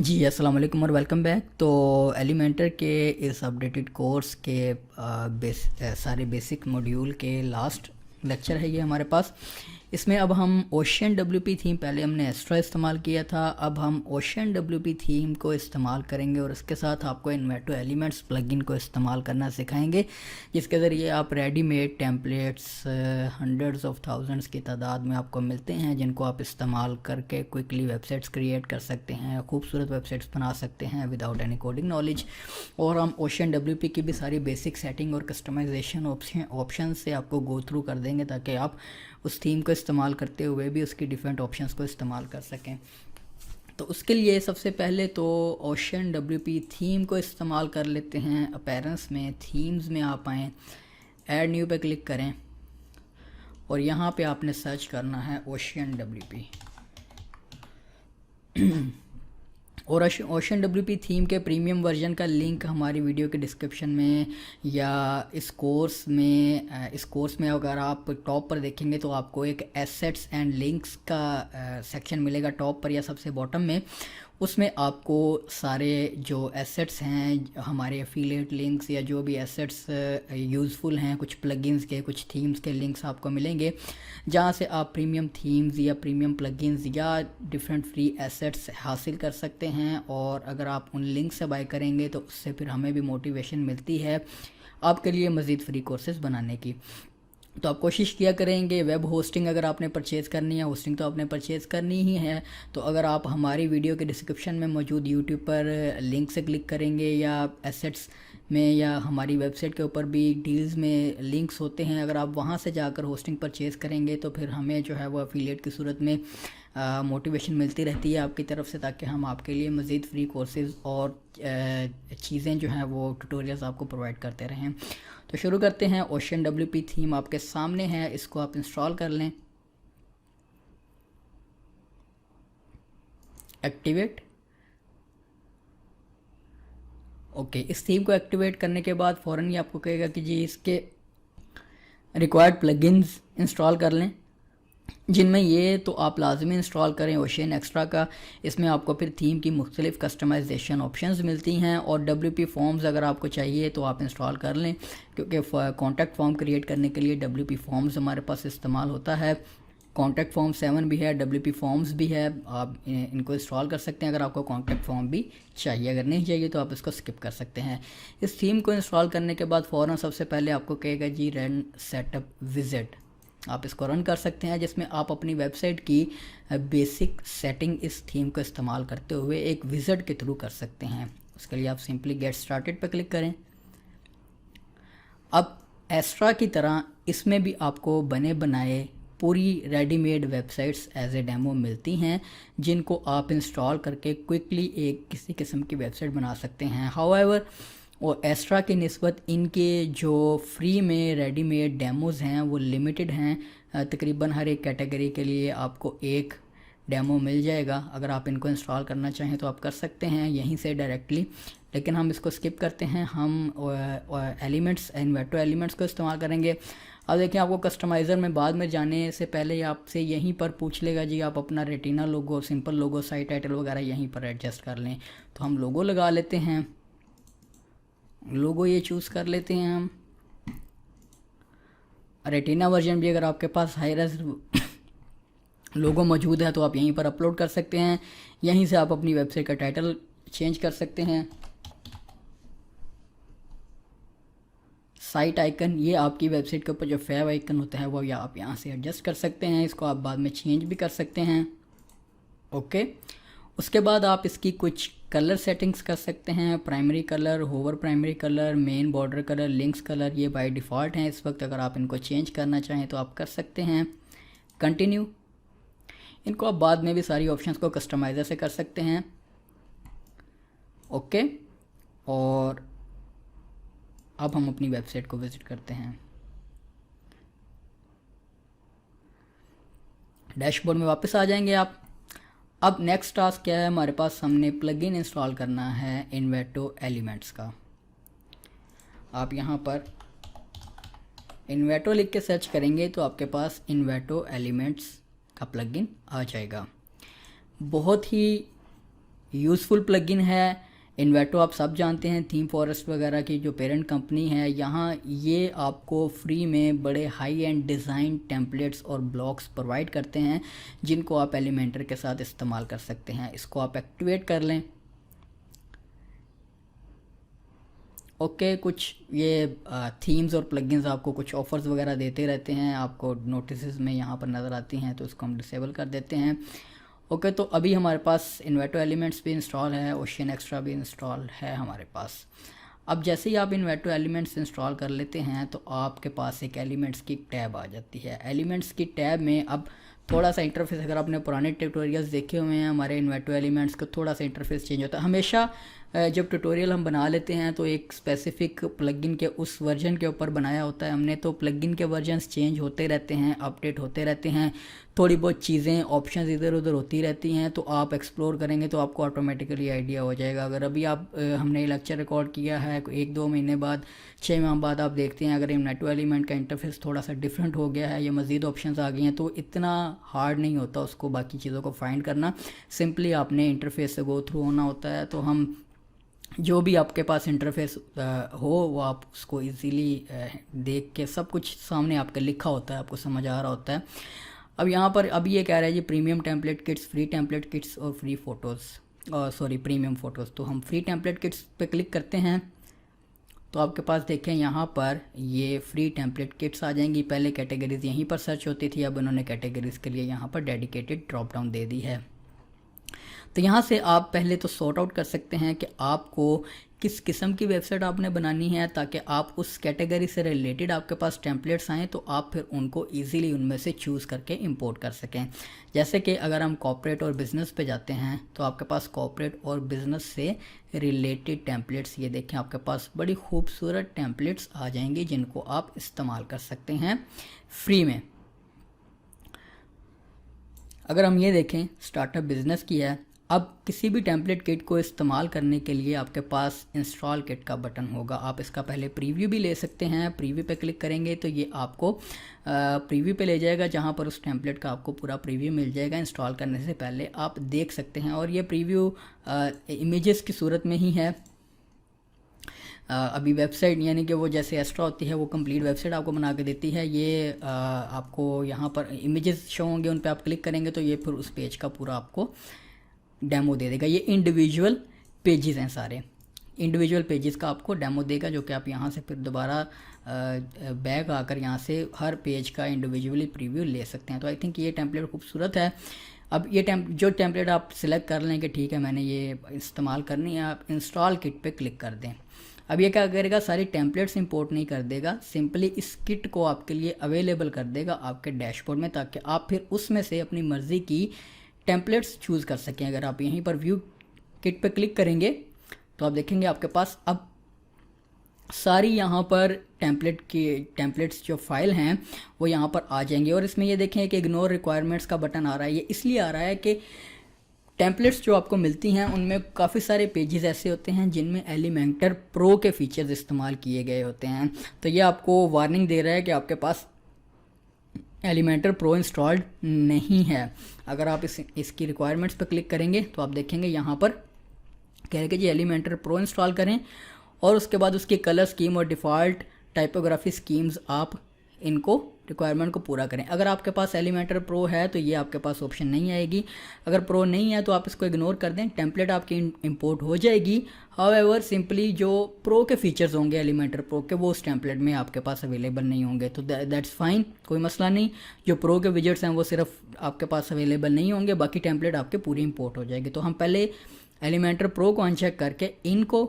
जी अस्सलाम वालेकुम और वेलकम बैक। तो एलिमेंटर के इस अपडेटेड कोर्स के सारे बेसिक मॉड्यूल के लास्ट लेक्चर है ये हमारे पास। इसमें अब हम ओशियन डब्ल्यूपी थीम, पहले हमने एस्ट्रा इस्तेमाल किया था, अब हम ओशियन डब्ल्यूपी थीम को इस्तेमाल करेंगे और इसके साथ आपको इन्वेटो एलिमेंट्स प्लगइन को इस्तेमाल करना सिखाएंगे, जिसके ज़रिए आप readymade templates hundreds of thousands की तादाद में आपको मिलते हैं, जिनको आप इस्तेमाल करके क्विकली वेबसाइट्स क्रिएट कर सकते हैं, खूबसूरत वेबसाइट्स बना सकते हैं विदाउट एनी कोडिंग नॉलेज। और हम ओशियन डब्ल्यूपी की भी सारी बेसिक सेटिंग और कस्टमाइजेशन ऑप्शन से आपको गो थ्रू कर देंगे, ताकि आप उस थीम को इस्तेमाल करते हुए भी उसकी डिफरेंट ऑप्शंस को इस्तेमाल कर सकें। तो उसके लिए सबसे पहले तो ओशियन डब्ल्यूपी थीम को इस्तेमाल कर लेते हैं। अपीयरेंस में थीम्स में आप आएँ, ऐड न्यू पे क्लिक करें और यहाँ पे आपने सर्च करना है ओशियन डब्ल्यूपी। और ओशियन डब्ल्यूपी थीम के प्रीमियम वर्जन का लिंक हमारी वीडियो के डिस्क्रिप्शन में या इस कोर्स में अगर आप टॉप पर देखेंगे तो आपको एक एसेट्स एंड लिंक्स का सेक्शन मिलेगा टॉप पर या सबसे बॉटम में। उसमें आपको सारे जो एसेट्स हैं, हमारे एफिलिएट लिंक्स या जो भी एसेट्स यूज़फुल हैं, कुछ प्लगइन्स के, कुछ थीम्स के लिंक्स आपको मिलेंगे, जहाँ से आप प्रीमियम थीम्स या प्रीमियम प्लगइन्स या डिफरेंट फ्री एसेट्स हासिल कर सकते हैं। और अगर आप उन लिंक से बाय करेंगे तो उससे फिर हमें भी मोटिवेशन मिलती है आपके लिए मज़ीद फ्री कोर्सेज बनाने की। तो आप कोशिश किया करेंगे। वेब होस्टिंग अगर आपने परचेज़ करनी है, होस्टिंग तो आपने परचेज़ करनी ही है, तो अगर आप हमारी वीडियो के डिस्क्रिप्शन में मौजूद यूट्यूब पर लिंक से क्लिक करेंगे या एसेट्स में या हमारी वेबसाइट के ऊपर भी डील्स में लिंक्स होते हैं, अगर आप वहां से जाकर होस्टिंग परचेज़ करेंगे तो फिर हमें जो है वो एफिलिएट की सूरत में मोटिवेशन मिलती रहती है आपकी तरफ से, ताकि हम आपके लिए मज़ीद फ्री कोर्सेज़ और चीज़ें जो हैं वो ट्यूटोरियल्स आपको प्रोवाइड करते रहें। तो शुरू करते हैं। ओशियन डब्ल्यूपी थीम आपके सामने है, इसको आप इंस्टॉल कर लें। Activate, okay. इस थीम को एक्टिवेट करने के बाद फ़ौरन ही आपको कहेगा कि जी इसके रिक्वायर्ड प्लगइन्स इंस्टॉल कर लें, जिनमें ये तो आप लाजमी इंस्टॉल करें ओशियन एक्स्ट्रा का। इसमें आपको फिर थीम की मुख्तलिफ़ कस्टमाइजेशन ऑप्शंस मिलती हैं और डब्ल्यूपी फॉर्म्स अगर आपको चाहिए तो आप इंस्टॉल कर लें, क्योंकि कॉन्टैक्ट फॉर्म क्रिएट करने के लिए डब्ल्यूपी फॉर्म्स हमारे पास इस्तेमाल होता है। कॉन्टैक्ट फॉर्म 7 भी है, डब्ल्यूपी फॉर्म्स भी है, आप इनको इंस्टॉल कर सकते हैं अगर आपको कॉन्टैक्ट फॉर्म भी चाहिए। अगर नहीं चाहिए तो आप इसको स्किप कर सकते हैं। इस थीम को इंस्टॉल करने के बाद फ़ौरन सबसे पहले आपको कहेगा जी रन सेटअप विजिट, आप इसको रन कर सकते हैं, जिसमें आप अपनी वेबसाइट की बेसिक सेटिंग इस थीम को इस्तेमाल करते हुए एक विजिट के थ्रू कर सकते हैं। उसके लिए आप सिंपली गेट स्टार्टेड पर क्लिक करें। अब एस्ट्रा की तरह इसमें भी आपको बने बनाए पूरी readymade websites as a demo मिलती हैं, जिनको आप इंस्टॉल करके क्विकली एक किसी किस्म की वेबसाइट बना सकते हैं। हाउएवर और एस्ट्रा की निस्बत इनके जो फ्री में रेडीमेड डेमोज़ हैं वो लिमिटेड हैं। तकरीबन हर एक कैटेगरी के लिए आपको एक डेमो मिल जाएगा। अगर आप इनको इंस्टॉल करना चाहें तो आप कर सकते हैं यहीं से डायरेक्टली, लेकिन हम इसको स्किप करते हैं। हम एलिमेंट्स, इन्वेटो एलिमेंट्स को इस्तेमाल करेंगे। अब देखिए, आपको कस्टमाइज़र में बाद में जाने से पहले आपसे यहीं पर पूछ लेगा जी आप अपना रेटिना लोगो, सिंपल लोगो, साइट टाइटल वगैरह यहीं पर एडजस्ट कर लें। तो हम लोगो लगा लेते हैं, लोगो ये चूज़ कर लेते हैं हम। रेटिना वर्जन भी अगर आपके पास हाई रेज लोगो मौजूद है तो आप यहीं पर अपलोड कर सकते हैं। यहीं से आप अपनी वेबसाइट का टाइटल चेंज कर सकते हैं। साइट आइकन, ये आपकी वेबसाइट के ऊपर जो फेव आइकन होता है वो आप यहाँ से एडजस्ट कर सकते हैं। इसको आप बाद में चेंज भी कर सकते हैं। ओके, उसके बाद आप इसकी कुछ कलर सेटिंग्स कर सकते हैं। Primary colour, hover primary colour, main border colour, links colour, ये बाय डिफ़ॉल्ट हैं इस वक्त। अगर आप इनको चेंज करना चाहें तो आप कर सकते हैं। कंटिन्यू, इनको आप बाद में भी सारी ऑप्शंस को कस्टमाइज़र से कर सकते हैं। ओके, और अब हम अपनी वेबसाइट को विज़िट करते हैं। डैशबोर्ड में वापस आ जाएंगे आप। अब नेक्स्ट टास्क क्या है हमारे पास, हमने प्लगइन इंस्टॉल करना है इन्वेटो एलिमेंट्स का। आप यहाँ पर इन्वेटो लिख के सर्च करेंगे तो आपके पास इन्वेटो एलिमेंट्स का प्लगइन आ जाएगा। बहुत ही यूज़फुल प्लगइन है। इन्वेटो आप सब जानते हैं, थीम फॉरेस्ट वगैरह की जो पेरेंट कंपनी है, यहाँ ये आपको फ्री में बड़े हाई एंड डिज़ाइन टेम्पलेट्स और ब्लॉक्स प्रोवाइड करते हैं जिनको आप एलिमेंटर के साथ इस्तेमाल कर सकते हैं। इसको आप एक्टिवेट कर लें। ओके, कुछ ये थीम्स और प्लगइन्स आपको कुछ ऑफ़र्स वगैरह देते रहते हैं, आपको नोटिस में यहाँ पर नज़र आती हैं, तो इसको हम डिसेबल कर देते हैं। ओके, तो अभी हमारे पास इन्वेटो एलिमेंट्स भी इंस्टॉल है, ओशियन एक्स्ट्रा भी इंस्टॉल है हमारे पास। अब जैसे ही आप इन्वेटो एलिमेंट्स इंस्टॉल कर लेते हैं तो आपके पास एक एलिमेंट्स की टैब आ जाती है। एलिमेंट्स की टैब में अब थोड़ा सा इंटरफेस, अगर आपने पुराने ट्यूटोरियल्स देखे हुए हैं हमारे इन्वेटो एलिमेंट्स का, थोड़ा सा इंटरफेस चेंज होता है हमेशा। जब ट्यूटोरियल हम बना लेते हैं तो एक स्पेसिफिक प्लगइन के उस वर्जन के ऊपर बनाया होता है हमने, तो प्लगइन के वर्जन्स चेंज होते रहते हैं, अपडेट होते रहते हैं, थोड़ी बहुत चीज़ें ऑप्शंस इधर उधर होती रहती हैं। तो आप एक्सप्लोर करेंगे तो आपको ऑटोमेटिकली आइडिया हो जाएगा। अगर अभी आप हमने लेक्चर रिकॉर्ड किया है 1-2 महीने बाद, 6 माह बाद आप देखते हैं अगर इन्वेटो एलिमेंट का इंटरफेस थोड़ा सा डिफरेंट हो गया है या मज़ीद ऑप्शंस आ गई हैं, तो इतना हार्ड नहीं होता उसको बाकी चीज़ों को फाइंड करना। सिंपली आपने इंटरफेस से गो थ्रू होना होता है। तो हम जो भी आपके पास इंटरफेस हो वो आप उसको इजीली देख के, सब कुछ सामने आपके लिखा होता है, आपको समझ आ रहा होता है। अब यहाँ पर अभी ये कह रहा है जी premium template kits, free template kits और free photos, sorry premium photos. तो हम फ्री टेम्पलेट किट्स पे क्लिक करते हैं तो आपके पास देखें यहाँ पर ये फ्री टेम्पलेट किट्स आ जाएंगी। पहले कैटेगरीज़ यहीं पर सर्च होती थी, अब उन्होंने कैटेगरीज़ के लिए यहाँ पर डेडिकेटेड ड्रॉप डाउन दे दी है। तो यहाँ से आप पहले तो सॉर्ट आउट कर सकते हैं कि आपको किस किस्म की वेबसाइट आपने बनानी है, ताकि आप उस कैटेगरी से रिलेटेड आपके पास टेम्पलेट्स आएँ तो आप फिर उनको इजीली उनमें से चूज़ करके इंपोर्ट कर सकें। जैसे कि अगर हम कॉर्पोरेट और बिज़नेस पे जाते हैं तो आपके पास कॉर्पोरेट और बिज़नेस से रिलेटेड टेम्पलेट्स, ये देखें आपके पास बड़ी खूबसूरत टेम्पलेट्स आ जाएंगी जिनको आप इस्तेमाल कर सकते हैं फ्री में। अगर हम ये देखें स्टार्टअप बिज़नेस की है, अब किसी भी टेम्पलेट किट को इस्तेमाल करने के लिए आपके पास इंस्टॉल किट का बटन होगा। आप इसका पहले प्रीव्यू भी ले सकते हैं। प्रीव्यू पे क्लिक करेंगे तो ये आपको प्रीव्यू पे ले जाएगा जहां पर उस टेम्पलेट का आपको पूरा प्रीव्यू मिल जाएगा। इंस्टॉल करने से पहले आप देख सकते हैं और ये प्रीव्यू इमेजेस की सूरत में ही है। अभी वेबसाइट यानी कि वो जैसे एक्स्ट्रा होती है वो कंप्लीट वेबसाइट आपको बना के देती है। ये आपको यहाँ पर इमेजेस शो होंगे, उन पर आप क्लिक करेंगे तो ये फिर उस पेज का पूरा आपको डेमो दे देगा। ये इंडिविजुअल पेजेस हैं, सारे इंडिविजुअल पेजेस का आपको डेमो देगा, जो कि आप यहाँ से फिर दोबारा बैक आकर यहाँ से हर पेज का इंडिविजुअली प्रीव्यू ले सकते हैं। तो आई थिंक ये टेम्पलेट खूबसूरत है। अब ये जो टेम्पलेट आप सिलेक्ट कर लें कि ठीक है मैंने ये इस्तेमाल करनी है, आप इंस्टॉल किट पे क्लिक कर दें। अब ये क्या करेगा, सारी टेम्पलेट्स इंपोर्ट नहीं कर देगा, सिंपली इस किट को आपके लिए अवेलेबल कर देगा आपके डैशबोर्ड में, ताकि आप फिर उसमें से अपनी मर्ज़ी की टेम्पलेट्स चूज़ कर सकें। अगर आप यहीं पर व्यू किट पे क्लिक करेंगे तो आप देखेंगे आपके पास अब सारी यहाँ पर टेम्पलेट्स जो फाइल हैं वो यहाँ पर आ जाएंगे। और इसमें ये देखें कि इग्नोर रिक्वायरमेंट्स का बटन आ रहा है। ये इसलिए आ रहा है कि टेम्पलेट्स जो आपको मिलती हैं उनमें काफ़ी सारे पेजेस ऐसे होते हैं जिनमें एलिमेंटर प्रो के फीचर्स इस्तेमाल किए गए होते हैं। तो ये आपको वार्निंग दे रहा है कि आपके पास एलिमेंटर प्रो इंस्टॉल्ड नहीं है। अगर आप इसकी रिक्वायरमेंट्स पर क्लिक करेंगे तो आप देखेंगे यहाँ पर कह रहे कि जी एलिमेंटर प्रो इंस्टॉल करें और उसके बाद उसकी कलर स्कीम और डिफ़ॉल्ट टाइपोग्राफी स्कीम्स आप इनको रिक्वायरमेंट को पूरा करें। अगर आपके पास एलिमेंटर प्रो है तो ये आपके पास ऑप्शन नहीं आएगी। अगर प्रो नहीं है तो आप इसको इग्नोर कर दें, टेम्पलेट आपकी इंपोर्ट हो जाएगी। हाउएवर सिंपली जो प्रो के फीचर्स होंगे एलिमेंटर प्रो के वो उस टेम्पलेट में आपके पास अवेलेबल नहीं होंगे, तो दैट्स फाइन, कोई मसला नहीं। जो प्रो के विजेट्स हैं वो सिर्फ आपके पास अवेलेबल नहीं होंगे, बाकी टेम्पलेट आपके पूरी इंपोर्ट हो जाएगी। तो हम पहले एलिमेंटर प्रो को अनचेक करके इनको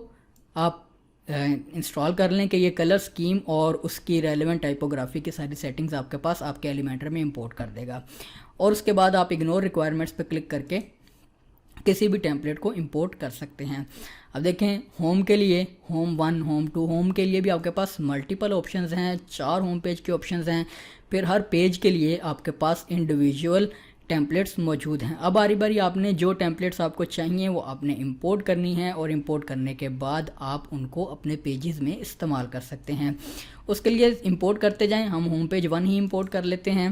आप इंस्टॉल कर लें कि ये कलर स्कीम और उसकी रेलेवेंट टाइपोग्राफी की सारी सेटिंग्स आपके पास आपके एलिमेंटर में इंपोर्ट कर देगा। और उसके बाद आप इग्नोर रिक्वायरमेंट्स पर क्लिक करके किसी भी टेम्पलेट को इंपोर्ट कर सकते हैं। अब देखें होम के लिए होम 1, होम 2, होम के लिए भी आपके पास मल्टीपल ऑप्शंस हैं, 4 होम पेज के ऑप्शंस हैं। फिर हर पेज के लिए आपके पास इंडिविजुअल टेम्पलेट्स मौजूद हैं। अब बारी बारी आपने जो टेम्पलेट्स आपको चाहिए वो आपने इंपोर्ट करनी है और इंपोर्ट करने के बाद आप उनको अपने पेजेस में इस्तेमाल कर सकते हैं। उसके लिए इंपोर्ट करते जाएं। हम होम पेज 1 ही इंपोर्ट कर लेते हैं।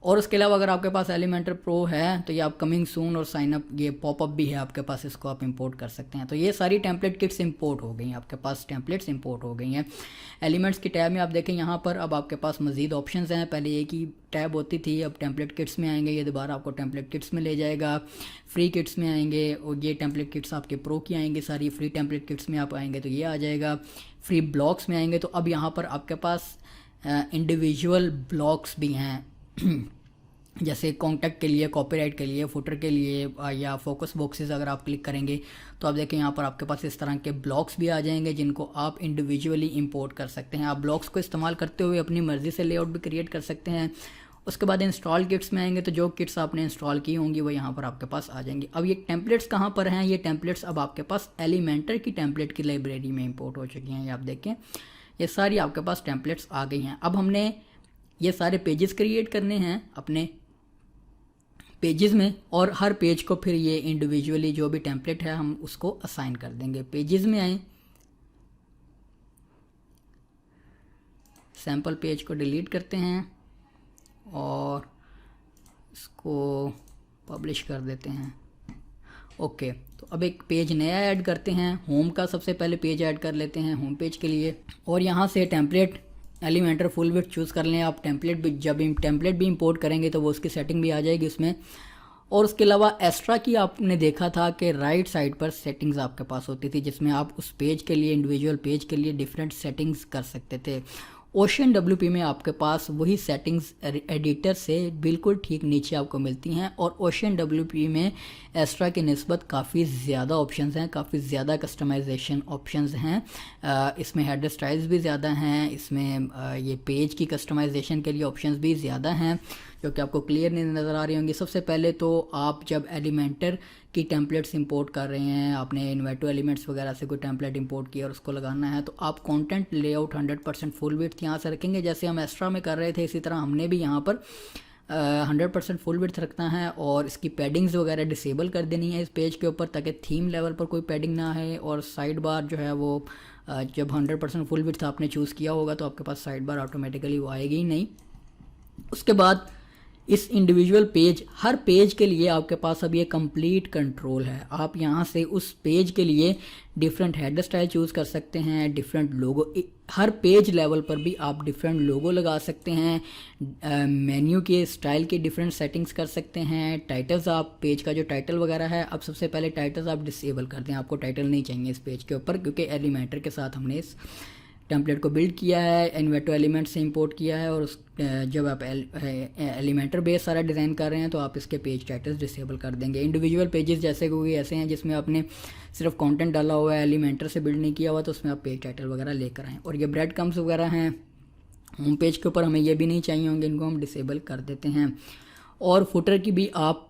और उसके अलावा अगर आपके पास एलिमेंटर प्रो है तो ये आप कमिंग सून और साइन अप ये पॉपअप भी है आपके पास, इसको आप इंपोर्ट कर सकते हैं। तो ये सारी टेम्पलेट किट्स इंपोर्ट हो गई हैं, आपके पास टेम्पलेट्स इंपोर्ट हो गई हैं। एलिमेंट्स की टैब में आप देखें यहाँ पर अब आपके पास मज़ीद ऑप्शंस हैं। पहले एक ही टैब होती थी, अब टेम्पलेट किट्स में आएंगे, ये दोबारा आपको टेम्पलेट किट्स में ले जाएगा। फ्री किट्स में आएंगे और ये टेम्पलेट किट्स आपके प्रो की आएंगी सारी। फ्री टेम्पलेट किट्स में आप आएंगे तो ये आ जाएगा। फ्री ब्लॉक्स में आएंगे तो अब यहाँ पर आपके पास इंडिविजुअल ब्लॉक्स भी हैं जैसे कॉन्टैक्ट के लिए, कॉपीराइट के लिए, फुटर के लिए या फोकस बॉक्सेस अगर आप क्लिक करेंगे तो आप देखें यहाँ पर आपके पास इस तरह के ब्लॉक्स भी आ जाएंगे जिनको आप इंडिविजुअली इंपोर्ट कर सकते हैं। आप ब्लॉक्स को इस्तेमाल करते हुए अपनी मर्ज़ी से लेआउट भी क्रिएट कर सकते हैं। उसके बाद इंस्टॉल किट्स में आएंगे तो जो किट्स आपने इंस्टॉल की होंगी वो यहाँ पर आपके पास आ जाएंगी। अब ये टेम्पलेट्स कहाँ पर हैं? ये टेम्पलेट्स अब आपके पास एलिमेंटर की टेम्पलेट की लाइब्रेरी में इंपोर्ट हो चुकी हैं। ये आप देखें ये सारी आपके पास टेम्पलेट्स आ गई हैं। अब हमने ये सारे पेजेस क्रिएट करने हैं अपने पेजेस में और हर पेज को फिर ये इंडिविजुअली जो भी टेम्पलेट है हम उसको असाइन कर देंगे। पेजेस में आए, सैम्पल पेज को डिलीट करते हैं और इसको पब्लिश कर देते हैं। ओके, तो अब एक पेज नया ऐड करते हैं। होम का सबसे पहले पेज ऐड कर लेते हैं होम पेज के लिए और यहाँ से template Elementor full width choose कर लें। आप टेम्पलेट भी जब टेम्पलेट भी इंपोर्ट करेंगे तो वो उसकी सेटिंग भी आ जाएगी उसमें। और उसके अलावा एक्स्ट्रा की आपने देखा था कि राइट साइड पर सेटिंग्स आपके पास होती थी जिसमें आप उस पेज के लिए, इंडिविजुअल पेज के लिए डिफरेंट सेटिंग्स कर सकते थे। ओशन WP में आपके पास वही सेटिंग्स एडिटर से बिल्कुल ठीक नीचे आपको मिलती हैं और ओशन WP में एक्स्ट्रा की निस्बत काफ़ी ज़्यादा ऑप्शंस हैं, काफ़ी ज़्यादा कस्टमाइजेशन ऑप्शंस हैं। इसमें हेडर स्टाइल्स भी ज़्यादा हैं, इसमें ये पेज की कस्टमाइजेशन के लिए ऑप्शंस भी ज़्यादा हैं जो कि आपको क्लियर नहीं नज़र आ रही होंगी। सबसे पहले तो आप जब एलिमेंटर की टेम्पलेट्स इंपोर्ट कर रहे हैं, आपने इन्वेटो एलिमेंट्स वगैरह से कोई टेम्पलेट इंपोर्ट किया और उसको लगाना है तो आप कंटेंट लेआउट 100% फुल विड्थ यहाँ से रखेंगे जैसे हम एक्स्ट्रा में कर रहे थे। इसी तरह हमने भी यहाँ पर 100% फुल विड्थ रखना है और इसकी पैडिंग्स वगैरह डिसेबल कर देनी है इस पेज के ऊपर ताकि थीम लेवल पर कोई पैडिंग ना है। और साइड बार जो है वो जब 100% फुल विड्थ आपने चूज़ किया होगा तो आपके पास साइड बार ऑटोमेटिकली वो आएगी ही नहीं। उसके बाद इस इंडिविजुअल पेज, हर पेज के लिए आपके पास अब ये कंप्लीट कंट्रोल है। आप यहाँ से उस पेज के लिए डिफरेंट हेडर स्टाइल चूज़ कर सकते हैं, डिफरेंट लोगो, हर पेज लेवल पर भी आप डिफरेंट लोगो लगा सकते हैं। मेन्यू के स्टाइल की डिफरेंट सेटिंग्स कर सकते हैं। टाइटल्स, आप पेज का जो टाइटल वगैरह है, अब सबसे पहले टाइटल्स आप डिसेबल कर दें। आपको टाइटल नहीं चाहिए इस पेज के ऊपर क्योंकि एलिमेंटर के साथ हमने इस टेम्पलेट को बिल्ड किया है, इन्वेटो एलिमेंट से इंपोर्ट किया है। और उस जब आप एलिमेंटर बेस सारा डिज़ाइन कर रहे हैं तो आप इसके पेज टाइटल्स डिसेबल कर देंगे। इंडिविजुअल पेजेस जैसे कोई ऐसे हैं जिसमें आपने सिर्फ कंटेंट डाला हुआ है, एलिमेंटर से बिल्ड नहीं किया हुआ, तो उसमें आप पेज टाइटल वगैरह लेकर आएँ। और ये ब्रेड कम्स वगैरह हैं होम पेज के ऊपर, हमें ये भी नहीं चाहिए होंगे, इनको हम डिसेबल कर देते हैं। और फुटर की भी आप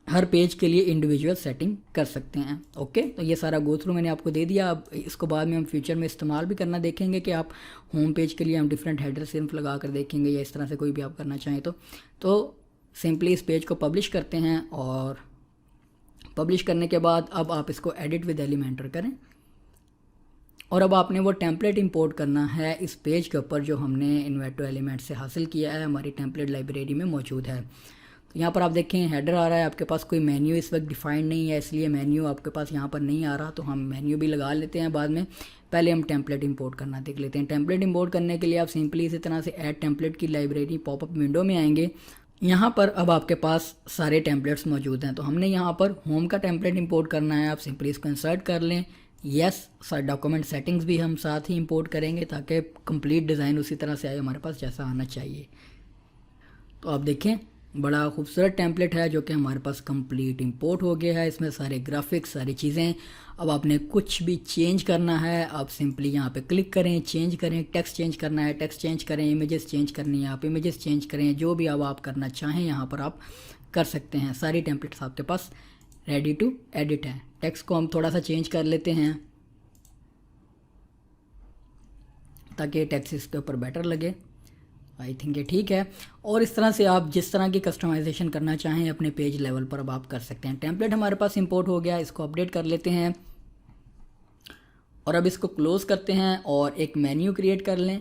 हर पेज के लिए इंडिविजुअल सेटिंग कर सकते हैं। ओके, तो ये सारा गो थ्रू मैंने आपको दे दिया। अब इसको बाद में हम फ्यूचर में इस्तेमाल भी करना देखेंगे कि आप होम पेज के लिए हम डिफरेंट हेडर सिर्फ लगा कर देखेंगे या इस तरह से कोई भी आप करना चाहें तो सिंपली इस पेज को पब्लिश करते हैं और पब्लिश करने के बाद अब आप इसको एडिट विद एलिमेंटर करें और अब आपने वो टेम्पलेट इंपोर्ट करना है इस पेज के ऊपर जो हमने इन्वेटो एलिमेंट से हासिल किया है, हमारी टेम्पलेट लाइब्रेरी में मौजूद है। तो यहाँ पर आप देखें हेडर आ रहा है, आपके पास कोई मेन्यू इस वक्त डिफाइंड नहीं है इसलिए मेन्यू आपके पास यहाँ पर नहीं आ रहा, तो हम मेन्यू भी लगा लेते हैं बाद में। पहले हम टेम्पलेट इंपोर्ट करना देख लेते हैं। टेम्पलेट इंपोर्ट करने के लिए आप सिंपली इसी तरह से ऐड टेम्पलेट की लाइब्रेरी पॉपअप विंडो में आएंगे। यहाँ पर अब आपके पास सारे टेम्पलेट्स मौजूद हैं, तो हमने यहाँ पर होम का टेम्पलेट इंपोर्ट करना है। आप सिंपली इसको इंसर्ट कर लें। यस, डॉक्यूमेंट सेटिंग्स भी हम साथ ही इंपोर्ट करेंगे ताकि कंप्लीट डिज़ाइन उसी तरह से आए हमारे पास जैसा आना चाहिए। तो आप देखें बड़ा खूबसूरत टेम्पलेट है जो कि हमारे पास कंप्लीट इंपोर्ट हो गया है। इसमें सारे ग्राफिक्स, सारी चीज़ें। अब आपने कुछ भी चेंज करना है, आप सिंपली यहाँ पे क्लिक करें, चेंज करें। टेक्स्ट चेंज करना है, टेक्स्ट चेंज करें। इमेजेस चेंज करनी है, आप इमेजेस चेंज करें। जो भी अब आप करना चाहें यहाँ पर आप कर सकते हैं। सारी टेम्पलेट्स आपके पास रेडी टू एडिट है। टेक्स्ट को हम थोड़ा सा चेंज कर लेते हैं ताकि टेक्स्ट इसके ऊपर बेटर लगे। आई थिंक ये ठीक है। और इस तरह से आप जिस तरह की कस्टमाइजेशन करना चाहें अपने पेज लेवल पर अब आप कर सकते हैं। टेम्पलेट हमारे पास इंपोर्ट हो गया, इसको अपडेट कर लेते हैं और अब इसको क्लोज़ करते हैं और एक मेन्यू क्रिएट कर लें।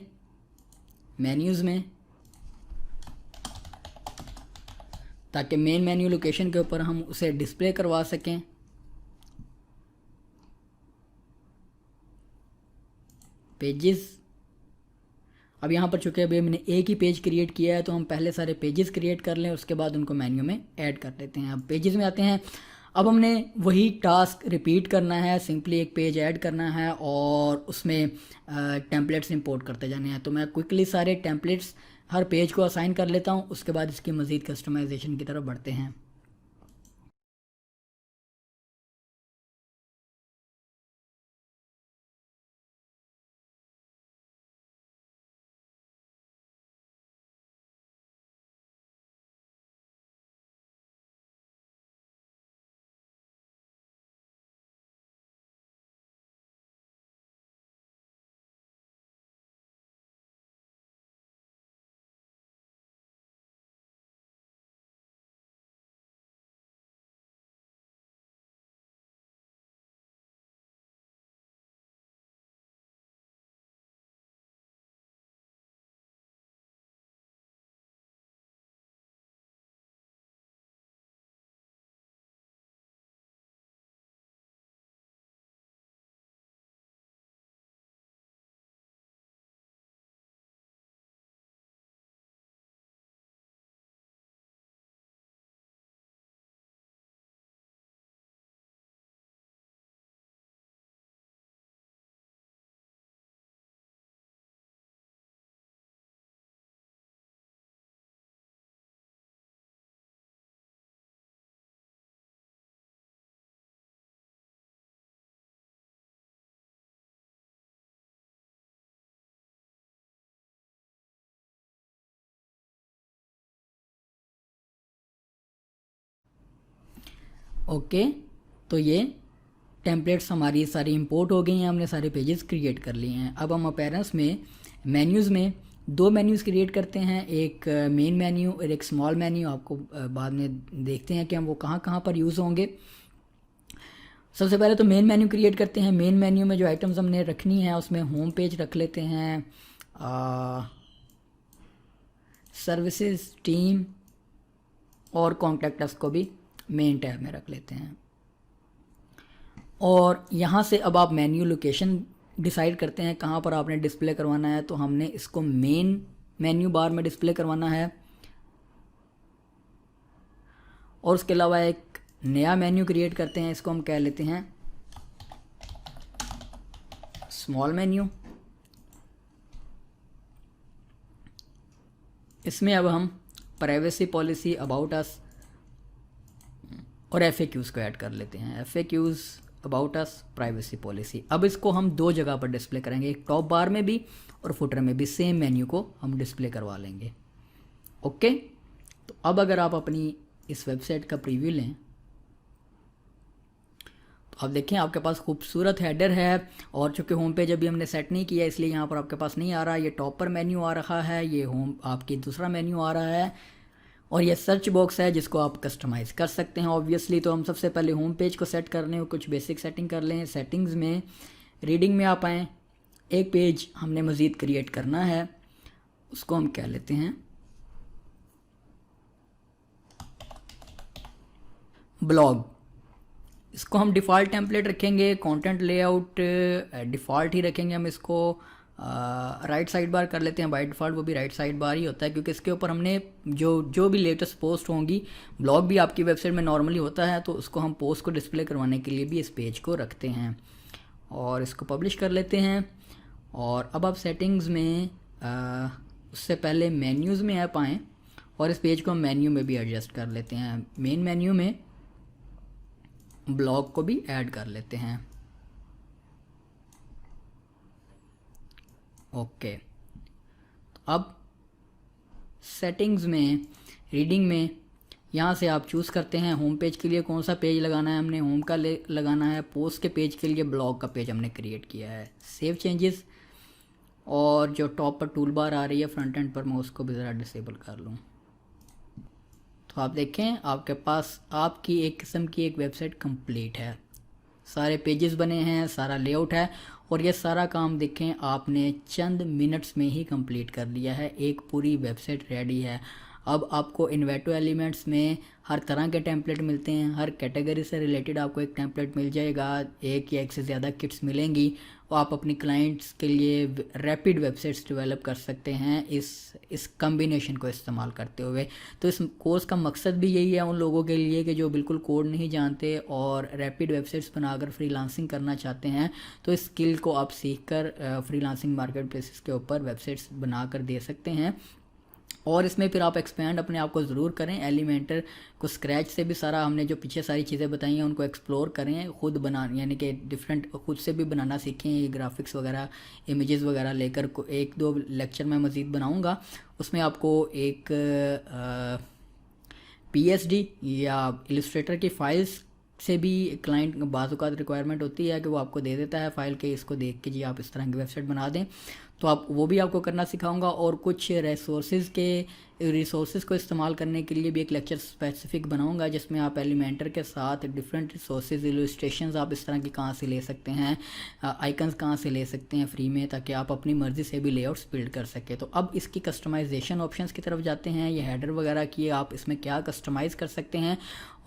मेन्यूज़ में ताकि मेन मेन्यू लोकेशन के ऊपर हम उसे डिस्प्ले करवा सकें। पेजेस, अब यहाँ पर चूँकि अभी हमने एक ही पेज क्रिएट किया है तो हम पहले सारे पेजेस क्रिएट कर लें, उसके बाद उनको मेन्यू में ऐड कर लेते हैं। अब पेजेस में आते हैं। अब हमने वही टास्क रिपीट करना है, सिंपली एक पेज ऐड करना है और उसमें टेम्पलेट्स इंपोर्ट करते जाने हैं। तो मैं क्विकली सारे टेम्पलेट्स हर पेज को असाइन कर लेता हूँ, उसके बाद इसकी मज़ीद कस्टमाइजेशन की तरफ बढ़ते हैं। ओके, तो ये टेम्पलेट्स हमारी सारी इंपोर्ट हो गई हैं, हमने सारे पेजेस क्रिएट कर लिए हैं। अब हम अपीयरेंस में मेन्यूज़ में दो मेन्यूज़ क्रिएट करते हैं, एक मेन मेन्यू और एक स्मॉल मेन्यू। आपको बाद में देखते हैं कि हम वो कहाँ कहाँ पर यूज़ होंगे। सबसे पहले तो मेन मेन्यू क्रिएट करते हैं। मेन मेन्यू में जो आइटम्स हमने रखनी है उसमें होम पेज रख लेते हैं, सर्विसेज, टीम और कॉन्टैक्ट अस को भी मेन टैब में रख लेते हैं। और यहाँ से अब आप मेन्यू लोकेशन डिसाइड करते हैं कहाँ पर आपने डिस्प्ले करवाना है। तो हमने इसको मेन मेन्यू बार में डिस्प्ले करवाना है और उसके अलावा एक नया मेन्यू क्रिएट करते हैं, इसको हम कह लेते हैं स्मॉल मेन्यू। इसमें अब हम प्राइवेसी पॉलिसी, अबाउट अस और FAQs को ऐड कर लेते हैं। FAQs, about us, privacy policy. अब इसको हम दो जगह पर डिस्प्ले करेंगे, एक टॉप बार में भी और फुटर में भी सेम मेन्यू को हम डिस्प्ले करवा लेंगे। ओके, तो अब अगर आप अपनी इस वेबसाइट का प्रीव्यू लें तो आप देखें आपके पास खूबसूरत हेडर है। और चूँकि होम पेज अभी हमने सेट नहीं किया इसलिए यहाँ पर आपके पास नहीं आ रहा। ये टॉप पर मेन्यू आ रहा है, ये होम आपकी दूसरा मेन्यू आ रहा है और ये सर्च बॉक्स है जिसको आप कस्टमाइज़ कर सकते हैं ऑब्वियसली। तो हम सबसे पहले होम पेज को सेट करने और कुछ बेसिक सेटिंग कर लें। सेटिंग्स में रीडिंग में आप आएँ, एक पेज हमने मज़ीद क्रिएट करना है, उसको हम कह लेते हैं ब्लॉग। इसको हम डिफ़ॉल्ट टेम्पलेट रखेंगे, कंटेंट लेआउट डिफ़ॉल्ट ही रखेंगे। हम इसको राइट साइड बार कर लेते हैं, बाय डिफ़ॉल्ट वो भी राइट साइड बार ही होता है क्योंकि इसके ऊपर हमने जो भी लेटेस्ट पोस्ट होंगी, ब्लॉग भी आपकी वेबसाइट में नॉर्मली होता है तो उसको हम पोस्ट को डिस्प्ले करवाने के लिए भी इस पेज को रखते हैं और इसको पब्लिश कर लेते हैं। और अब आप सेटिंग्स में उससे पहले मेन्यूज़ में आप आएँ और इस पेज को हम मेन्यू में भी एडजस्ट कर लेते हैं। मेन मेन्यू में ब्लॉग को भी ऐड कर लेते हैं। ओके, अब सेटिंग्स में रीडिंग में यहाँ से आप चूज़ करते हैं होम पेज के लिए कौन सा पेज लगाना है। हमने होम का लगाना है। पोस्ट के पेज के लिए ब्लॉग का पेज हमने क्रिएट किया है। सेव चेंजेस और जो टॉप पर टूल बार आ रही है फ्रंट एंड पर, मैं उसको भी ज़रा डिसेबल कर लूँ। तो आप देखें आपके पास आपकी एक किस्म की एक वेबसाइट कंप्लीट है, सारे पेजेस बने हैं, सारा लेआउट है और ये सारा काम देखें आपने चंद मिनट्स में ही कंप्लीट कर लिया है। एक पूरी वेबसाइट रेडी है। अब आपको इन्वेटो एलिमेंट्स में हर तरह के टेम्पलेट मिलते हैं, हर कैटेगरी से रिलेटेड आपको एक टेम्पलेट मिल जाएगा, एक या एक से ज़्यादा किट्स मिलेंगी और आप अपनी क्लाइंट्स के लिए रैपिड वेबसाइट्स डेवलप कर सकते हैं इस कम्बिनेशन को इस्तेमाल करते हुए। तो इस कोर्स का मकसद भी यही है उन लोगों के लिए कि जो बिल्कुल कोड नहीं जानते और रैपिड वेबसाइट्स बनाकर फ्रीलांसिंग करना चाहते हैं, तो इस स्किल को आप सीख कर फ्रीलांसिंग मार्केट प्लेसेस के ऊपर वेबसाइट्स बना कर दे सकते हैं। और इसमें फिर आप एक्सपेंड अपने आप को ज़रूर करें, एलिमेंटर को स्क्रैच से भी सारा हमने जो पीछे सारी चीज़ें बताई हैं उनको एक्सप्लोर करें, खुद बना यानी कि डिफरेंट खुद से भी बनाना सीखें, ग्राफिक्स वगैरह इमेजेस वगैरह लेकर एक दो लेक्चर मैं मज़ीद बनाऊंगा। उसमें आपको एक PSD या इलस्ट्रेटर की फाइल्स से भी क्लाइंट बाज़ औक़ात रिक्वायरमेंट होती है कि वो आपको दे देता है फ़ाइल के, इसको देख के जी आप इस तरह की वेबसाइट बना दें, तो आप वो भी आपको करना सिखाऊंगा। और कुछ रिसोर्सेज को इस्तेमाल करने के लिए भी एक लेक्चर स्पेसिफिक बनाऊंगा जिसमें आप एलिमेंटर के साथ डिफरेंट रिसोर्सेज इलस्ट्रेशंस आप इस तरह की कहाँ से ले सकते हैं, आइकन्स कहाँ से ले सकते हैं फ्री में, ताकि आप अपनी मर्ज़ी से भी लेआउट्स बिल्ड कर सकें। तो अब इसकी कस्टमाइजेशन ऑप्शंस की तरफ जाते हैं। ये हेडर वगैरह की आप इसमें क्या कस्टमाइज़ कर सकते हैं।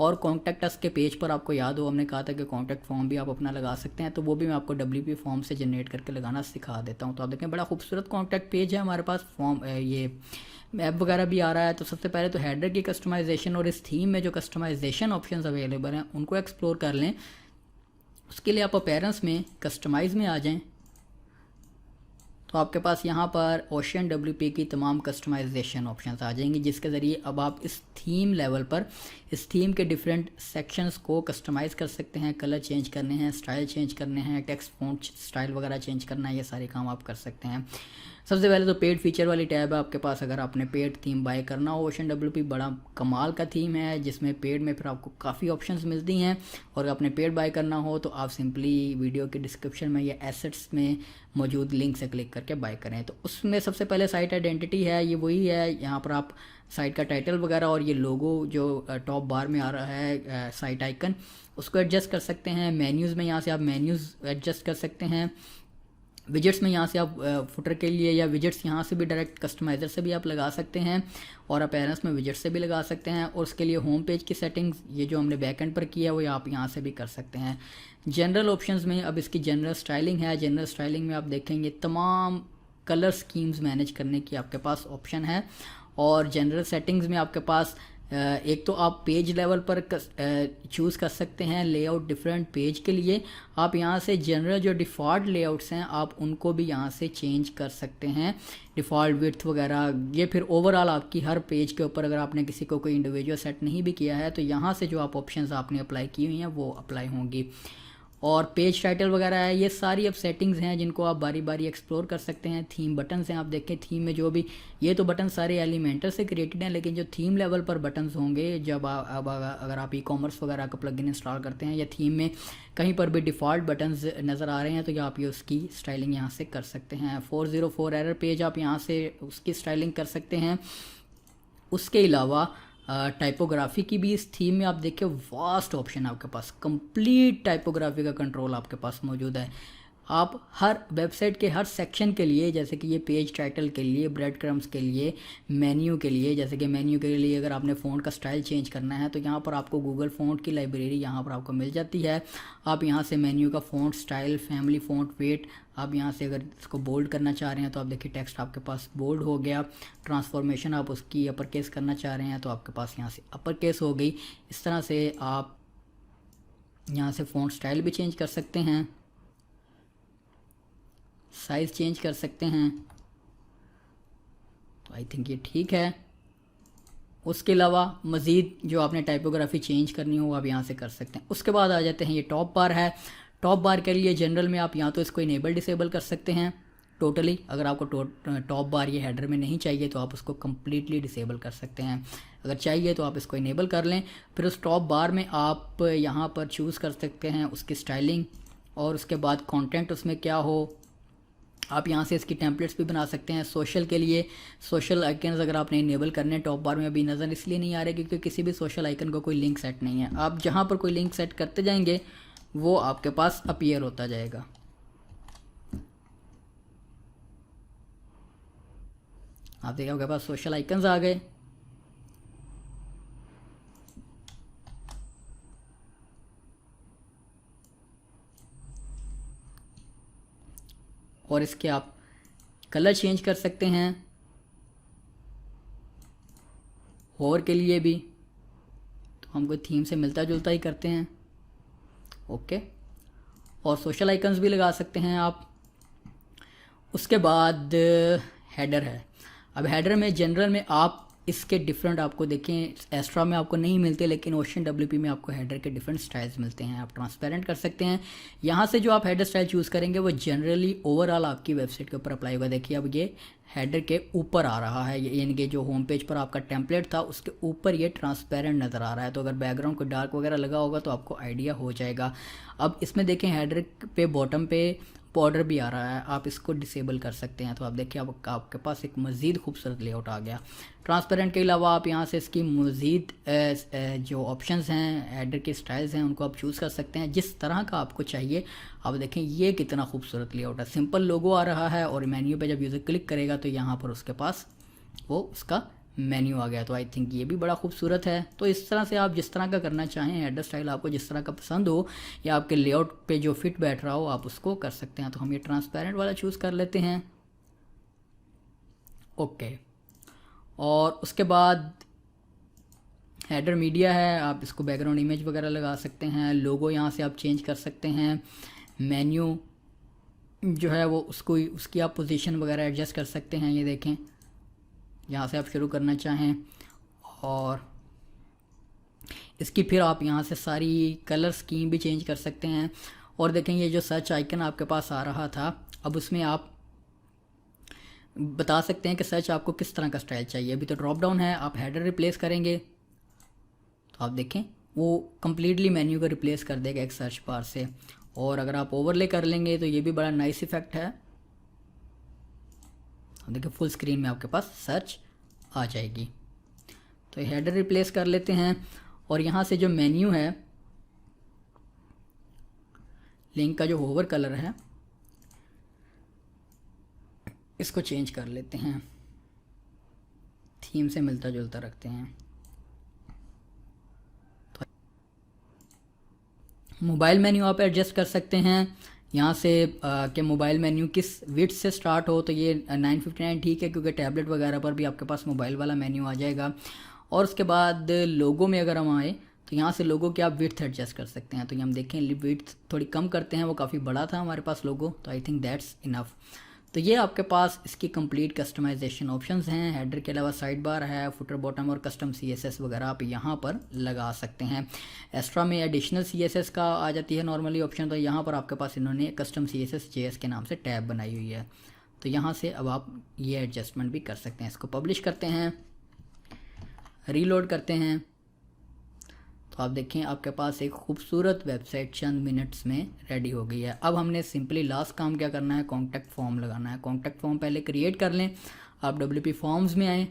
और कॉन्टैक्ट अस के पेज पर आपको याद हो हमने कहा था कि कॉन्टैक्ट फॉर्म भी आप अपना लगा सकते हैं, तो वो भी मैं आपको WP फॉर्म से जनरेट करके लगाना सिखा देता हूँ। तो आप देखें बड़ा खूबसूरत कॉन्टैक्ट पेज है हमारे पास, फॉर्म ये ऐप वगैरह भी आ रहा है। तो सबसे पहले तो हेडर की कस्टमाइजेशन और इस थीम में जो कस्टमाइजेशन ऑप्शंस अवेलेबल हैं उनको एक्सप्लोर कर लें। उसके लिए आप अपीयरेंस में कस्टमाइज़ में आ जाएं, तो आपके पास यहाँ पर OceanWP की तमाम कस्टमाइजेशन ऑप्शंस आ जाएंगी, जिसके ज़रिए अब आप इस थीम लेवल पर इस थीम के डिफरेंट सेक्शंस को कस्टमाइज़ कर सकते हैं, कलर चेंज करने हैं, स्टाइल चेंज करने हैं, टेक्स्ट फॉन्ट स्टाइल वगैरह चेंज करना है, ये सारे काम आप कर सकते हैं। सबसे पहले तो पेड फीचर वाली टैब है आपके पास, अगर आपने पेड थीम बाय करना हो। OceanWP बड़ा कमाल का थीम है जिसमें पेड में फिर आपको काफ़ी ऑप्शंस मिलती हैं, और अगर आपने पेड बाय करना हो तो आप सिंपली वीडियो के डिस्क्रिप्शन में या एसेट्स में मौजूद लिंक से क्लिक करके बाय करें। तो उसमें सबसे पहले साइट आइडेंटिटी है, ये वही है, यहाँ पर आप साइट का टाइटल वगैरह और ये लोगो जो टॉप बार में आ रहा है साइट आइकन, उसको एडजस्ट कर सकते हैं। मेन्यूज़ में यहाँ से आप मेन्यूज़ एडजस्ट कर सकते हैं। विजेट्स में यहाँ से आप फुटर के लिए या विजेट्स यहाँ से भी डायरेक्ट कस्टमाइज़र से भी आप लगा सकते हैं, और अपीयरेंस में विजेट से भी लगा सकते हैं। और उसके लिए होम पेज की सेटिंग्स ये जो हमने बैकएंड पर किया है वो आप यहाँ से भी कर सकते हैं। जनरल ऑप्शंस में अब इसकी जनरल स्टाइलिंग है। जनरल स्टाइलिंग में आप देखेंगे तमाम कलर स्कीम्स मैनेज करने की आपके पास ऑप्शन है। और जनरल सेटिंग्स में आपके पास एक तो आप पेज लेवल पर चूज़ कर सकते हैं लेआउट डिफरेंट पेज के लिए। आप यहाँ से जनरल जो डिफ़ॉल्ट लेआउट्स हैं आप उनको भी यहाँ से चेंज कर सकते हैं, डिफ़ॉल्ट विड्थ वगैरह। ये फिर ओवरऑल आपकी हर पेज के ऊपर अगर आपने किसी को कोई इंडिविजुअल सेट नहीं भी किया है तो यहाँ से जो आप ऑप्शंस आपने अप्लाई की हुई हैं वो अप्लाई होंगी। और पेज टाइटल वगैरह है, ये सारी अब सेटिंग्स हैं जिनको आप बारी बारी एक्सप्लोर कर सकते हैं। थीम बटन्स हैं, आप देखें थीम में जो भी ये तो बटन सारे एलिमेंटर से क्रिएटेड हैं, लेकिन जो थीम लेवल पर बटन्स होंगे जब अब अगर आप ई-कॉमर्स वगैरह का प्लगइन इंस्टॉल करते हैं या थीम में कहीं पर भी डिफ़ॉल्ट बटन्स नज़र आ रहे हैं तो आप ये उसकी स्टाइलिंग यहाँ से कर सकते हैं। 404 एरर पेज आप यहाँ से उसकी स्टाइलिंग कर सकते हैं। उसके अलावा टाइपोग्राफी की भी इस थीम में आप देखिए वास्ट ऑप्शन है आपके पास, कंप्लीट टाइपोग्राफी का कंट्रोल आपके पास मौजूद है। आप हर वेबसाइट के हर सेक्शन के लिए, जैसे कि ये पेज टाइटल के लिए, ब्रेड क्रम्स के लिए, मेन्यू के लिए, जैसे कि मेन्यू के लिए अगर आपने फ़ॉन्ट का स्टाइल चेंज करना है तो यहाँ पर आपको गूगल फ़ॉन्ट की लाइब्रेरी यहाँ पर आपको मिल जाती है। आप यहाँ से मेन्यू का font style, family font, weight, आप यहाँ से अगर इसको बोल्ड करना चाह रहे हैं तो आप देखिए टेक्स्ट आपके पास बोल्ड हो गया। ट्रांसफॉर्मेशन आप उसकी अपर केस करना चाह रहे हैं तो आपके पास यहाँ से अपर केस हो गई। इस तरह से आप यहाँ से फ़ॉन्ट स्टाइल भी चेंज कर सकते हैं, साइज़ चेंज कर सकते हैं। तो आई थिंक ये ठीक है। उसके अलावा मज़ीद जो आपने टाइपोग्राफी चेंज करनी हो आप यहाँ से कर सकते हैं। उसके बाद आ जाते हैं, ये टॉप बार है। टॉप बार के लिए जनरल में आप यहाँ तो इसको इनेबल डिसेबल कर सकते हैं टोटली। अगर आपको टॉप बार ये हेडर में नहीं चाहिए तो आप उसको कम्प्लीटली डिसेबल कर सकते हैं। अगर चाहिए तो आप इसको इनेबल कर लें। फिर उस टॉप बार में आप यहाँ पर चूज़ कर सकते हैं उसकी स्टाइलिंग, और उसके बाद कंटेंट उसमें क्या हो। आप यहाँ से इसकी टेम्पलेट्स भी बना सकते हैं। सोशल के लिए सोशल आइकन्स अगर आपने इनेबल करने टॉप बार में अभी नज़र इसलिए नहीं आ रहे क्योंकि किसी भी सोशल आइकन को कोई लिंक सेट नहीं है। आप जहाँ पर कोई लिंक सेट करते जाएंगे वो आपके पास अपीयर होता जाएगा। आप देखिए आपके पास सोशल आइकन्स आ गए। और इसके आप कलर चेंज कर सकते हैं, और के लिए भी तो हम कोई थीम से मिलता जुलता ही करते हैं। ओके, और सोशल आइकन्स भी लगा सकते हैं आप। उसके बाद हेडर है। अब हेडर में जनरल में आप इसके डिफरेंट आपको देखें, एस्ट्रा में आपको नहीं मिलते, लेकिन ओशन डब्ल्यूपी में आपको हेडर के डिफरेंट स्टाइल्स मिलते हैं। आप ट्रांसपेरेंट कर सकते हैं। यहाँ से जो आप हेडर स्टाइल चूज़ करेंगे वो जनरली ओवरऑल आपकी वेबसाइट के ऊपर अप्लाई होगा। देखिए अब ये हेडर के ऊपर आ रहा है, यानी कि जो होम पेज पर आपका टेम्पलेट था उसके ऊपर ये ट्रांसपेरेंट नज़र आ रहा है। तो अगर बैकग्राउंड को डार्क वगैरह लगा होगा तो आपको आइडिया हो जाएगा। अब इसमें देखें हेडर पे बॉटम पे बॉर्डर भी आ रहा है, आप इसको डिसेबल कर सकते हैं। तो आप देखिए अब आपके पास एक मज़ीद खूबसूरत लेआउट आ गया। ट्रांसपेरेंट के अलावा आप यहाँ से इसकी मज़ीद जो ऑप्शंस हैं, हेडर के स्टाइल्स हैं, उनको आप चूज़ कर सकते हैं जिस तरह का आपको चाहिए। अब देखें ये कितना खूबसूरत लेआउट है, सिंपल लोगो आ रहा है और मेन्यू पे जब यूज़र क्लिक करेगा तो यहाँ पर उसके पास वो उसका मेन्यू आ गया। तो आई थिंक ये भी बड़ा खूबसूरत है। तो इस तरह से आप जिस तरह का करना चाहें, हेडर स्टाइल आपको जिस तरह का पसंद हो या आपके लेआउट पे जो फिट बैठ रहा हो, आप उसको कर सकते हैं। तो हम ये ट्रांसपेरेंट वाला चूज़ कर लेते हैं। ओके, और उसके बाद हेडर मीडिया है, आप इसको बैकग्राउंड इमेज वगैरह लगा सकते हैं। लोगो यहाँ से आप चेंज कर सकते हैं। मेन्यू जो है वो उसको उसकी आप पोजीशन वगैरह एडजस्ट कर सकते हैं। ये देखें यहाँ से आप शुरू करना चाहें, और इसकी फिर आप यहाँ से सारी कलर स्कीम भी चेंज कर सकते हैं। और देखें ये जो सर्च आइकन आपके पास आ रहा था, अब उसमें आप बता सकते हैं कि सर्च आपको किस तरह का स्टाइल चाहिए। अभी तो ड्रॉप डाउन है, आप हेडर रिप्लेस करेंगे तो आप देखें वो कम्प्लीटली मेन्यू को रिप्लेस कर देगा एक सर्च बार से। और अगर आप ओवरले कर लेंगे तो ये भी बड़ा नाइस इफेक्ट है। देखिए फुल स्क्रीन में आपके पास सर्च आ जाएगी। तो हेडर रिप्लेस कर लेते हैं, और यहाँ से जो मेन्यू है, लिंक का जो होवर कलर है, इसको चेंज कर लेते हैं, थीम से मिलता जुलता रखते हैं। तो मोबाइल मेन्यू आप एडजस्ट कर सकते हैं यहाँ से कि मोबाइल मेन्यू किस विड्थ से स्टार्ट हो। तो ये 959 ठीक है, क्योंकि टैबलेट वगैरह पर भी आपके पास मोबाइल वाला मेन्यू आ जाएगा। और उसके बाद लोगो में अगर हम आए तो यहाँ से लोगो की आप विड्थ एडजस्ट कर सकते हैं। तो ये हम देखें विड्थ थोड़ी कम करते हैं, वो काफ़ी बड़ा था हमारे पास लोगो, तो आई थिंक दैट्स इनफ। तो ये आपके पास इसकी कंप्लीट कस्टमाइजेशन ऑप्शंस हैं। हेडर के अलावा साइड बार है, फुटर बॉटम और कस्टम सीएसएस वगैरह आप यहाँ पर लगा सकते हैं। एक्स्ट्रा में एडिशनल सीएसएस का आ जाती है नॉर्मली ऑप्शन, तो यहाँ पर आपके पास इन्होंने कस्टम सीएसएस जेएस के नाम से टैब बनाई हुई है। तो यहाँ से अब आप ये एडजस्टमेंट भी कर सकते हैं। इसको पब्लिश करते हैं, रीलोड करते हैं, तो आप देखें आपके पास एक खूबसूरत वेबसाइट चंद मिनट्स में रेडी हो गई है। अब हमने सिंपली लास्ट काम क्या करना है, कॉन्टैक्ट फॉर्म लगाना है। कॉन्टैक्ट फॉर्म पहले क्रिएट कर लें। आप डब्ल्यूपी फॉर्म्स में आएँ,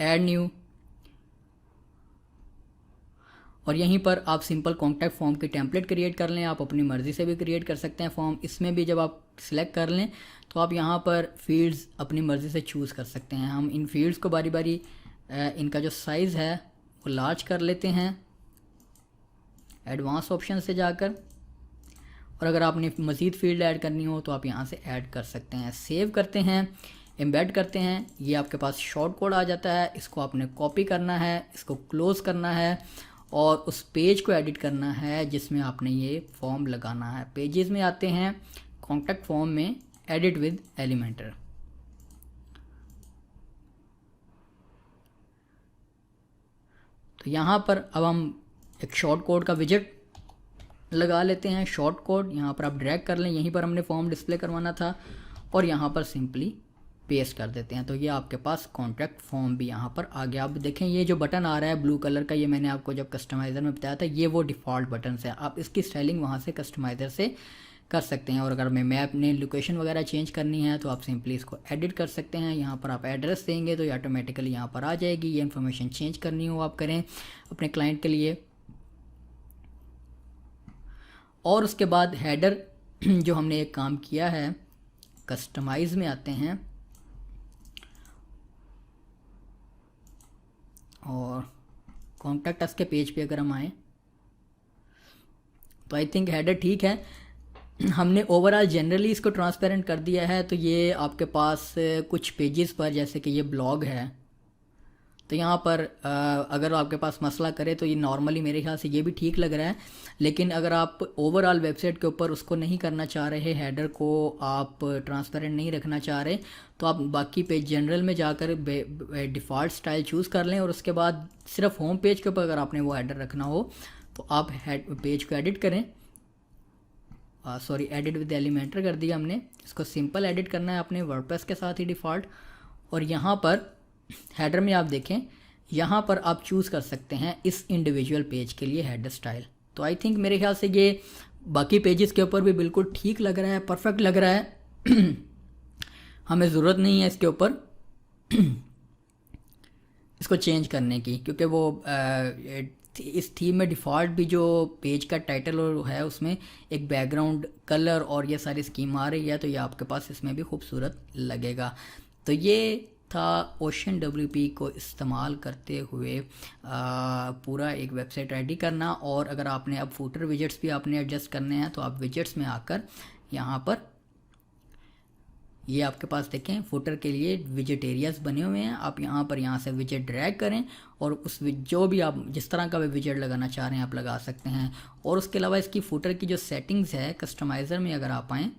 ऐड न्यू, और यहीं पर आप सिंपल कॉन्टैक्ट फॉर्म की टेम्पलेट क्रिएट कर लें। आप अपनी मर्ज़ी से भी क्रिएट कर सकते हैं फॉर्म। इसमें भी जब आप सिलेक्ट कर लें तो आप यहाँ पर फील्ड्स अपनी मर्ज़ी से चूज़ कर सकते हैं। हम इन फील्ड्स को बारी बारी इनका जो साइज़ है वो लार्ज कर लेते हैं एडवांस ऑप्शन से जाकर, और अगर आपने मज़ीद फील्ड ऐड करनी हो तो आप यहाँ से ऐड कर सकते हैं। सेव करते हैं, एम्बेड करते हैं, ये आपके पास शॉर्ट कोड आ जाता है। इसको आपने कॉपी करना है, इसको क्लोज़ करना है और उस पेज को एडिट करना है जिसमें आपने ये फॉर्म लगाना है। पेजेस में आते हैं, कॉन्टैक्ट फॉर्म में एडिट विद एलिमेंटर। तो यहाँ पर अब हम एक शॉर्ट कोड का विजेट लगा लेते हैं। शॉर्ट कोड यहाँ पर आप ड्रैग कर लें, यहीं पर हमने फॉर्म डिस्प्ले करवाना था, और यहाँ पर सिंपली पेस्ट कर देते हैं। तो ये आपके पास कॉन्टैक्ट फॉर्म भी यहाँ पर आ गया। आप देखें ये जो बटन आ रहा है ब्लू कलर का, ये मैंने आपको जब कस्टमाइज़र में बताया था, ये वो डिफ़ॉल्ट बटन है। आप इसकी स्टाइलिंग वहाँ से कस्टमाइज़र से कर सकते हैं। और अगर मैं अपने लोकेशन वगैरह चेंज करनी है तो आप सिंपली इसको एडिट कर सकते हैं। यहाँ पर आप एड्रेस देंगे तो ये ऑटोमेटिकली यहाँ पर आ जाएगी। ये इन्फॉर्मेशन चेंज करनी हो आप करें अपने क्लाइंट के लिए। और उसके बाद हेडर जो हमने एक काम किया है, कस्टमाइज़ में आते हैं और कॉन्टैक्ट अस के पेज पे अगर हम आएँ तो आई थिंक हेडर ठीक है। हमने ओवरऑल जनरली इसको ट्रांसपेरेंट कर दिया है। तो ये आपके पास कुछ पेजेस पर, जैसे कि ये ब्लॉग है, तो यहाँ पर अगर आपके पास मसला करे तो ये नॉर्मली मेरे ख्याल से ये भी ठीक लग रहा है। लेकिन अगर आप ओवरऑल वेबसाइट के ऊपर उसको नहीं करना चाह रहे, हेडर को आप ट्रांसपेरेंट नहीं रखना चाह रहे, तो आप बाकी पेज जनरल में जाकर डिफ़ॉल्ट स्टाइल चूज़ कर लें और उसके बाद सिर्फ होम पेज के ऊपर अगर आपने वो हेडर रखना हो तो आप पेज को एडिट करें। सॉरी, एडिट विद एलिमेंटर कर दिया हमने। इसको सिंपल एडिट करना है अपने वर्डप्रेस के साथ ही डिफ़ॉल्ट। और यहाँ पर हेडर में आप देखें, यहाँ पर आप चूज़ कर सकते हैं इस इंडिविजुअल पेज के लिए हेडर स्टाइल। तो आई थिंक मेरे ख्याल से ये बाकी पेजेस के ऊपर भी बिल्कुल ठीक लग रहा है, परफेक्ट लग रहा है। हमें ज़रूरत नहीं है इसके ऊपर इसको चेंज करने की, क्योंकि वो इस थीम में डिफ़ॉल्ट भी जो पेज का टाइटल और है उसमें एक बैकग्राउंड कलर और ये सारी स्कीम आ रही है, तो ये आपके पास इसमें भी खूबसूरत लगेगा। तो ये था OceanWP को इस्तेमाल करते हुए पूरा एक वेबसाइट रेडी करना। और अगर आपने अब फूटर विजेट्स भी आपने एडजस्ट करने हैं तो आप विजेट्स में आकर यहाँ पर ये आपके पास देखें फुटर के लिए विजेट एरियाज़ बने हुए हैं। आप यहाँ से विजेट ड्रैग करें और उस जो भी आप जिस तरह का भी विजेट लगाना चाह रहे हैं आप लगा सकते हैं। और उसके अलावा इसकी फुटर की जो सेटिंग्स है कस्टमाइज़र में अगर आप आएँ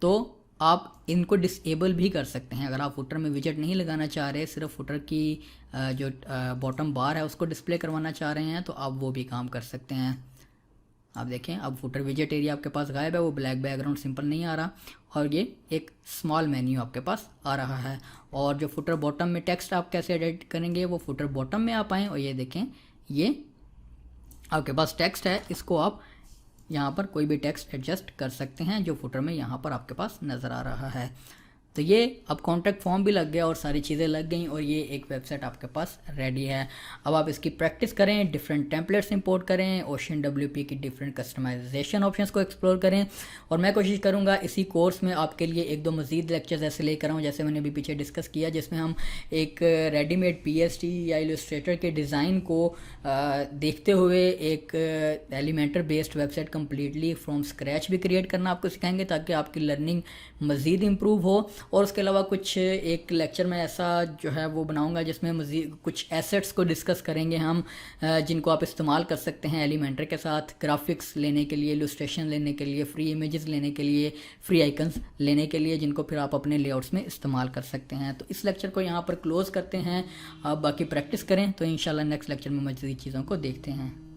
तो आप इनको डिसेबल भी कर सकते हैं। अगर आप फुटर में विजेट नहीं लगाना चाह रहे, सिर्फ फुटर की जो बॉटम बार है उसको डिस्प्ले करवाना चाह रहे हैं, तो आप वो भी काम कर सकते हैं। आप देखें अब फुटर विजेट एरिया आपके पास गायब है, वो ब्लैक बैकग्राउंड सिंपल नहीं आ रहा और ये एक स्मॉल मेन्यू आपके पास आ रहा है। और जो फुटर बॉटम में टेक्स्ट आप कैसे एडिट करेंगे, वो फुटर बॉटम में आप आएँ और ये देखें ये आपके पास टेक्स्ट है, इसको आप यहाँ पर कोई भी टेक्स्ट एडजस्ट कर सकते हैं जो फुटर में यहाँ पर आपके पास नज़र आ रहा है। तो ये अब कॉन्टैक्ट फॉर्म भी लग गया और सारी चीज़ें लग गई और ये एक वेबसाइट आपके पास रेडी है। अब आप इसकी प्रैक्टिस करें, डिफरेंट टेम्पलेट्स इंपोर्ट करें, OceanWP की डिफरेंट कस्टमाइजेशन ऑप्शंस को एक्सप्लोर करें। और मैं कोशिश करूँगा इसी कोर्स में आपके लिए एक दो मज़ीद लेक्चर्स ऐसे लेकर आऊँ जैसे मैंने अभी पीछे डिस्कस किया, जिसमें हम एक रेडीमेड PST या इलस्ट्रेटर के डिज़ाइन को देखते हुए एक Elementor based website completely from scratch भी क्रिएट करना आपको सिखाएंगे, ताकि आपकी लर्निंग मज़ीद इम्प्रूव हो। और उसके अलावा कुछ एक लेक्चर में ऐसा जो है वो बनाऊंगा जिसमें मज़ीद कुछ एसेट्स को डिस्कस करेंगे हम, जिनको आप इस्तेमाल कर सकते हैं एलिमेंटर के साथ, ग्राफिक्स लेने के लिए, इलस्ट्रेशन लेने के लिए, फ्री इमेजेस लेने के लिए, फ्री आइकन्स लेने के लिए, जिनको फिर आप अपने लेआउट्स में इस्तेमाल कर सकते हैं। तो इस लेक्चर को यहाँ पर क्लोज़ करते हैं। आप बाकी प्रैक्टिस करें तो इंशाल्लाह नेक्स्ट लेक्चर में मज़ीद चीज़ों को देखते हैं।